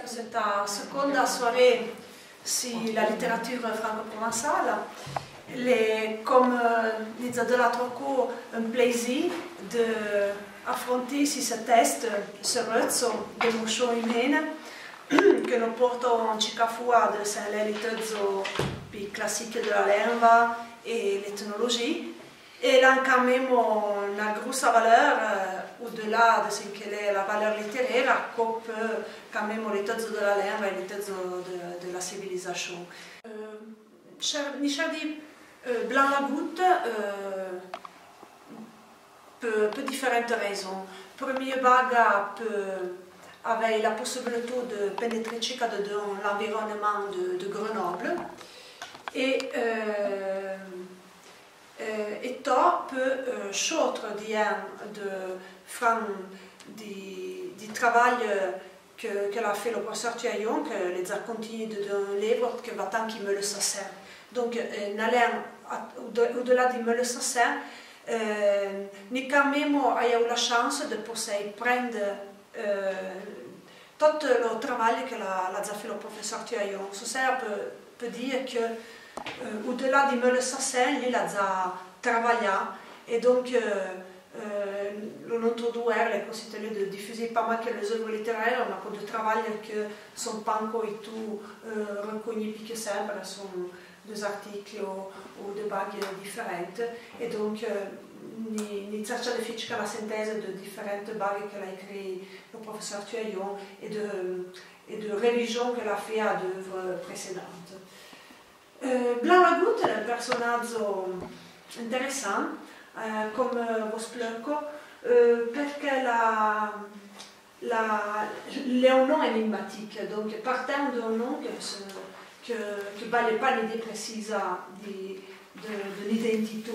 questa seconda soirée sur la littérature franco-provençale. Comme disait de la Troco, un plaisir d'affronter ce test, ce rezzo d'emozioni che non porto in cicafua de l'elitezzo più classique de la lingua et l'ethnologie. Et là, quand même, une grosse valeur, au-delà de ce qu'est la valeur littéraire, qu'on peut quand même l'ethnologie de la langue et l'ethnologie de la civilisation. Nichardi Blanc la goutte, pour différentes raisons. Première baga avait la possibilité de pénétrer dans l'environnement de Grenoble. Et to peut chautre du travail que l'a fait le professeur Tuaillon, que les a continué d'un livre que va tant qu'il me le sert. Donc, au-delà de me le sert, ni quand même eu la chance de pouvoir prendre tout le travail que l'a fait le professeur Tuaillon. Ça peut dire que au-delà de me le sert, il a travaillé et donc l'introdouer est considéré de diffuser pas mal que les œuvres littéraires, on a beaucoup de travail que sont pas encore et tout reconnus puis que sempre sont des articles ou des bagues différentes et donc ni cerca de faire la synthèse de différentes bagues qu'elle a écrit le professeur Tuaillon et de révision qu'elle a fait à d'œuvres précédentes. Blanc la goutte è un personaggio interessante, come lo splocco, perché le un nom énigmatique, donc partant d'un nom que ne valait pas l'idée précise de l'identité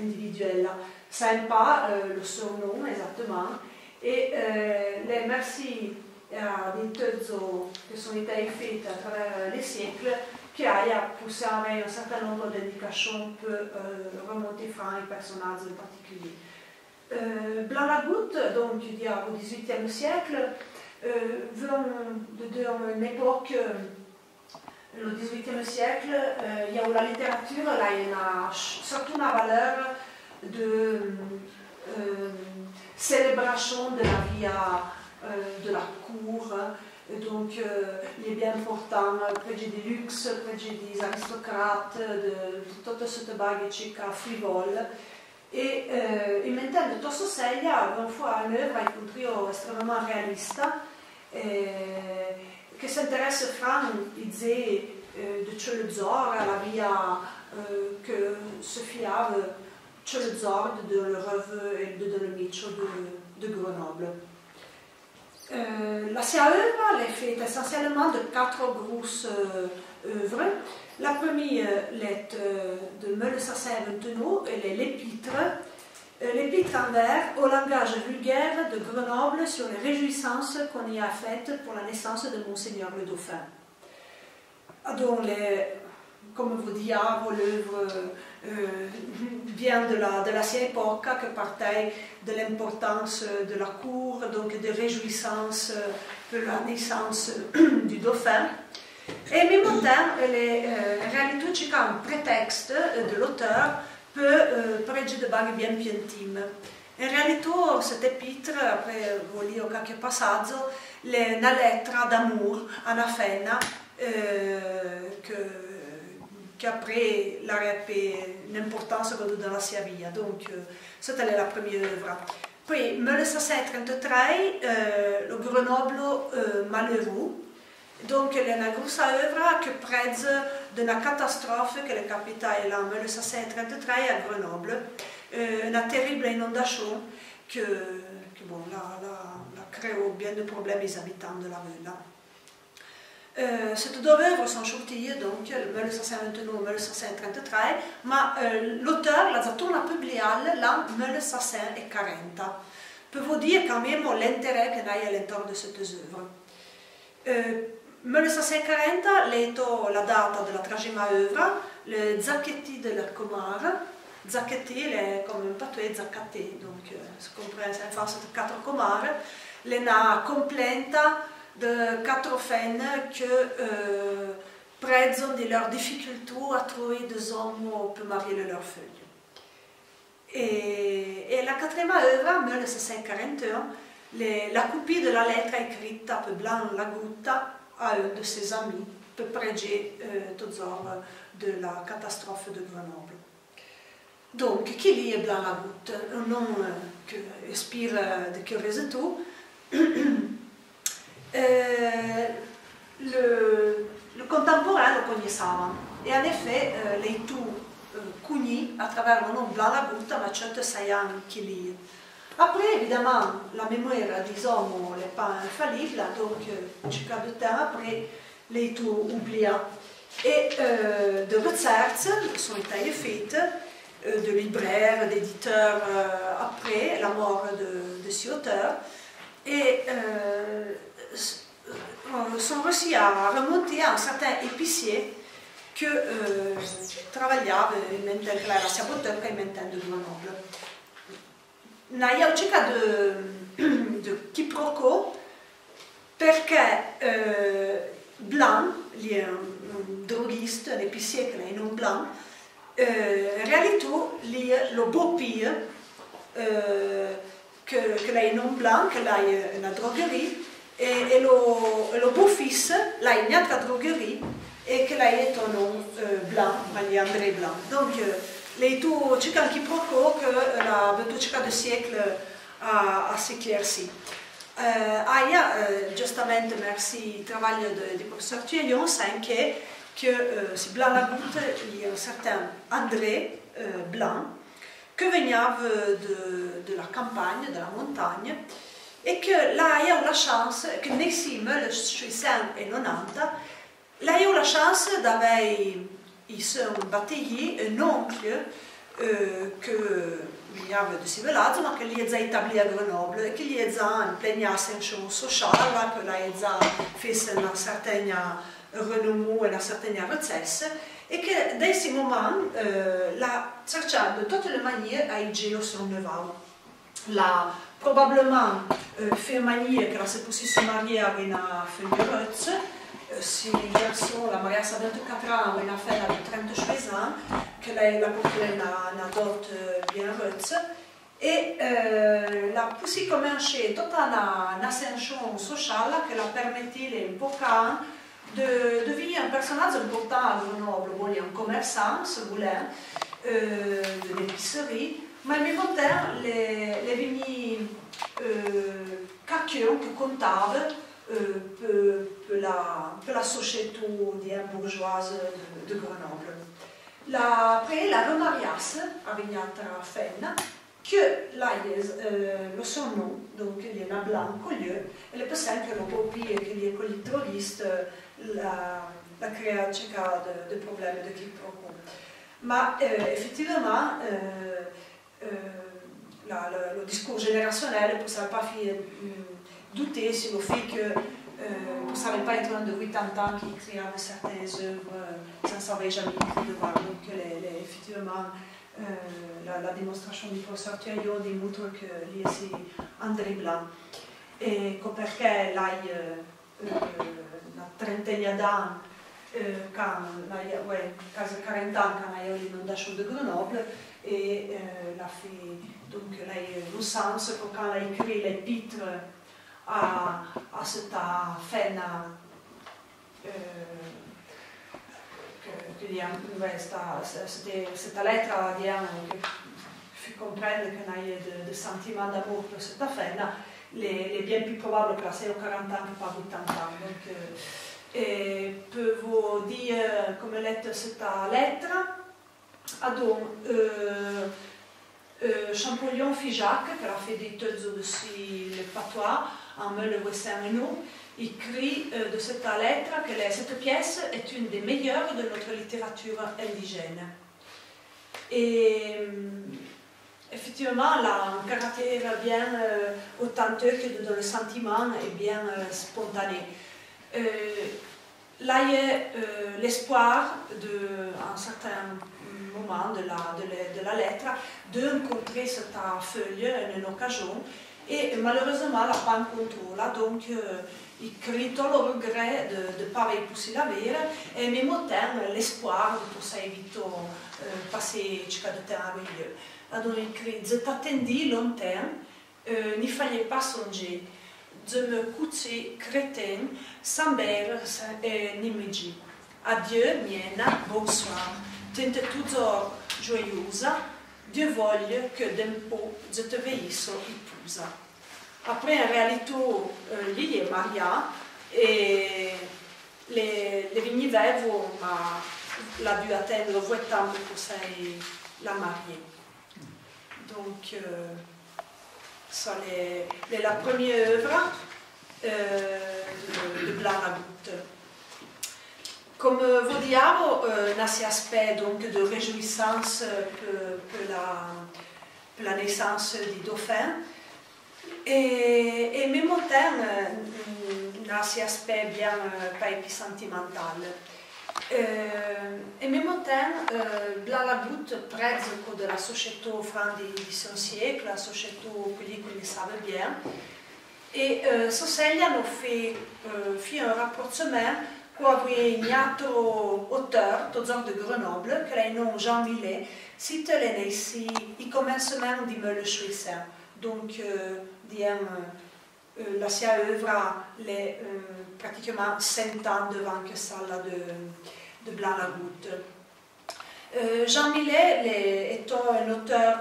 individuelle. Ça n'est pas le surnom exactement, et les merci des tezzo che sono stati fatti à travers les siècles qui a poussé avec un certain nombre d'indications pour remonter fin un personnage en particulier. Blanc la goutte, donc il y a au XVIIIe siècle, venant d'une époque, le XVIIIe siècle, il y a la littérature, là, il y a surtout une valeur de célébration de la vie de la cour. Donc, il est bien important, près du luxe, près des aristocrates, de toute cette bague frivole. Et maintenant, tout ça, il y a une fois une œuvre, un trio extrêmement réaliste, qui s'intéresse il disait de Chelzor à la vie que se fiave Chelzor de le revue et de le Micho de Grenoble. La sua œuvre est faite essentiellement de 4 grosses œuvres. La première est de 1629, elle est l'épître. L'épître en vers au langage vulgaire de Grenoble sur les réjouissances qu'on y a faites pour la naissance de Monseigneur le Dauphin. Donc, comme vous dites, l'œuvre vient de l'ancienne époque, que partait de l'importance de la cour, donc de réjouissance pour la naissance du dauphin. Et en même temps, elle est en réalité un prétexte de l'auteur pour parler de bagues bien plus intimes. En réalité, cet épître, après vous lire quelques passages, est une lettre d'amour à la fin qu'après la une importance dans la sua vie. Donc, c'était la première œuvre. Puis, en 1633, le Grenoble malheureux. Donc, il y a une grosse œuvre qui prête d'une catastrophe que le capitaine en 1633 à Grenoble. Une terrible inondation qui a créé bien de problèmes aux habitants de la ville. Ces deux œuvres sont sorties donc en 1629-1633, mais l'auteur les a toutes publiées en 1640. Pour vous dire quand même l'intérêt qu'il y a à l'intérieur de ces deux œuvres. 1640 è la data della 30ª œuvre, le Zacchetti de la Comare. Zacchetti è come un patoué Zacchetti, donc si comprende in face de 4 comare. L'ena completa de quatre femmes qui prezzano di loro difficoltà a trovare des hommes per marier leurs filles. Et la quatrième œuvre, en 1941, la copie de la lettre écrite à Blanc Lagutta à un de ses amis pour préger toutes heures de la catastrophe de Grenoble. Donc, qui est Blanc Lagutta? Un nom qui inspire de curiosité. Le contemporain le connaissait. Et en effet, les tout connus à travers le nom Blanc Lagutta, mais 106 ans qu'il est. Après, évidemment, la mémoire des hommes n'est pas infallible, donc, jusqu'à du temps après, les tout oubliés. Et de recherches sont été faites, de libraires, d'éditeurs, après la mort de ces auteurs, et sont réussis à remonter à un certain épicier que travaillait mentre era saboteur che inventando Grenoble. Na je očeka de quiproquo perché Blanc, lui è un droguiste, un épicier che è non Blanc, in realtà lui è le beau-père che lei non Blanc, che lei è una drogherie, e le beau-fils, lei è un'altra drogherie, e che lei è un nom Blanc, ma lui è André Blanc. Donc, les tout chacun qui procure que la bibliothèque de siècle a s'éclairci. Justement, merci au travail du professeur Thuillon, c'est que si Blanc Lagutta, il y a un certain André Blanc, qui venait de la campagne, de la montagne, et que là, il y a eu la chance, que Nessim, le 690, là, il y a eu la chance d'avoir ils sont bataillés un oncle qu'il y avait de ces villages, mais qu'il les a établis à Grenoble, et qu'il les a implégnés à ascension sociale, qu'il les a fait un certain renommé et une certaine richesse, et que dans ces moments, la cherchant de toutes les manières a été au son neveu. Là, probablement, fait manière que la se pouvait se marier avec une femme si il garçon, la mariage a 24 ans, une femme a 32 ans, que la portée une dot bien russe, et la poussée commencé toute une ascension sociale qui la permettait l'important de devenir un personnage important à Grenoble. Bon, il y a un commerçant, ce boulin, de l'épicerie, mais en même temps, les vignes quelqu'un qui comptable pour la société bourgeoise de Grenoble. Après, la remariage avec une autre femme, que là, le son nom, donc il y a un blanc collier, et le personne que le beau-père, qu'il y a un droguiste, la création de problèmes de quiproquo. Mais effectivement, le discours générationnel, pour ça ne pas faire douter sur le fait que vous ne savez pas être un de 80 ans qui écrit certaines œuvres sans savoir jamais écrit devant. Donc, effectivement, la démonstration du professeur Thuillon démontre que c'est André Blanc. Et que perché lei una trentina d'anni, quasi 40 ans, quand elle a eu l'inondation de Grenoble, et la fait, donc, le sens que quand elle a écrit l'épître a stata fena questa lettera che fi comprende che hai de sentiments d'amour per questa fena è bien più probabile che la sia 40 ans che pas 80 ans. Donc, per vous dire come letto questa lettera ad Champollion Figeac, qui a fait des textes dessus le patois, en 1909, écrit de cette lettre que cette pièce est une des meilleures de notre littérature indigène. Et effectivement, elle a un caractère bien authentique que dans le sentiment et bien spontané. Là, il y a l'espoir à un certain moment de la lettre de rencontrer cette feuille en une occasion. Et malheureusement, elle n'a pas rencontré. Là, donc, il crie tout le regret de ne pas avoir pu la vera et en même temps l'espoir de pouvoir éviter passer jusqu'à de temps avec eux. Alors il crie, je t'attendis longtemps, n'y fallait pas songer, je me couchais crétin, sans belle ni midi. Adieu, miena, bonsoir, tente toujours joyeuse, Dieu voglia que d'un po' je te veisse épouse. Après, en réalité, lui est marié et les vigneveaux l'a dû attendre 8 ans pour la marier. Donc, c'est la première œuvre de Blaragut. Comme vous diamo, dans cet aspect donc, de réjouissance pour la naissance du dauphin, et en même temps, dans cet aspect bien pas sentimental. En même temps, Blaragut près de la société fin du siècle, la société que vous savez bien, et Soseglia nous fait un rapprochement avec un autre auteur, de Grenoble, qui est nom Jean Millet, cite il commencement du Meule Schweisser. Donc, la sua œuvre est pratiquement 100 ans devant que celle de Blaragut. Jean Millet est un auteur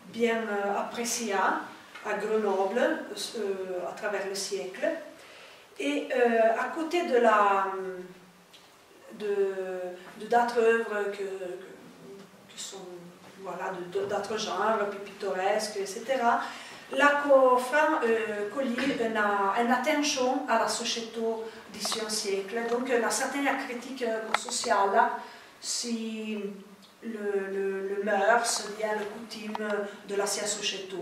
bien apprécié à Grenoble à travers le siècle. Et à côté de d'autres œuvres qui sont voilà, d'autres genres, plus pittoresques, etc., la collie une attention à la société du siècle. Donc, une certaine critique sociale si le mœurs, bien le coutume de la société.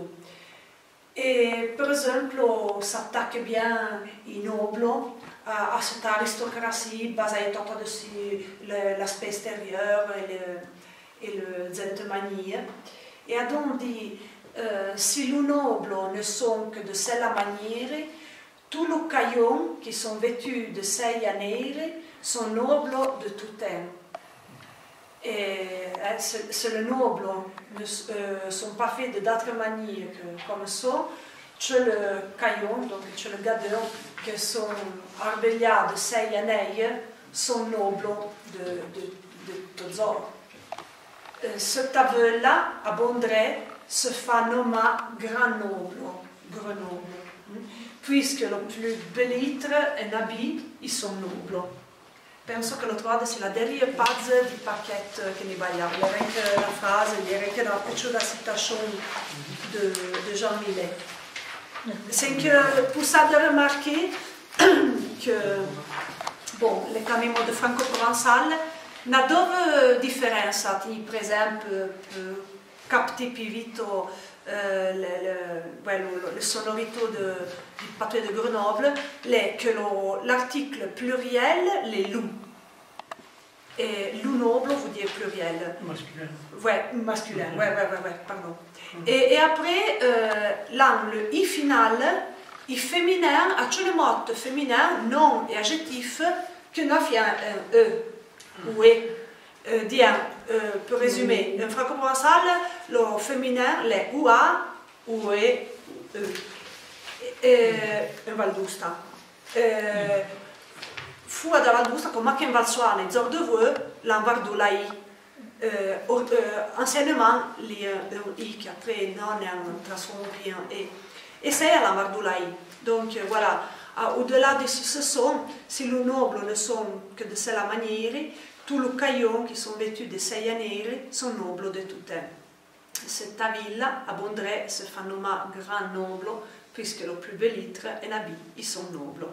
Et par exemple, s'attaque bien i nobles à cette aristocratie basée sur l'aspect extérieur et le gentlemanly. Et donc dit, si les nobles ne sont que de cette manière, tous les caillons qui sont vêtus de cette manière sont nobles de tout temps. Et si les nobles ne sont pas faits de d'autres manières que comme ça, tu le caillon, donc tu le gadon, qui sont arbeliats de ces années, sont nobles de tous autres. Ce tableau-là, à Bondrée, se fait nommer grand noble, Grenoble, puisque le plus bel et habit, ils sont nobles. Penso che lo trovate sulla dernière page du paquet che ne vogliamo. Il y a anche la phrase, il y a anche la petite citation de Jean Millet. C'est que pour ça de remarquer que bon, le cammino de franco-provençal n'a deux différences. Par exemple, capter plus vite le sonorité du pâté de Grenoble, que l'article pluriel, les loups. Et loup noble, vous dites pluriel. Masculin. Ouais, masculin, ouais, pardon. Et après, là, le i final, i féminin, à tous les mots féminin, nom et adjectif, que n'a fait un e, ou e. Pour résumer, en franco-provençal, le féminin, les UA, UE, en Valdusta. Fu da Valdusta, come anche in Valsuana, in Zordeveux, l'Anvardulai. Anciennement, un I qui après non est transformé en E. Et c'est à l'Anvardulai. Donc voilà, au-delà de ce son, si les nobles ne sont que de cette manière, tous les caillons qui sont vêtus de ces manières sont nobles de tout temps. Cette ville, à Bondrée, se fait nommer grand noble, puisque le plus bel litre et habit, ils sont nobles.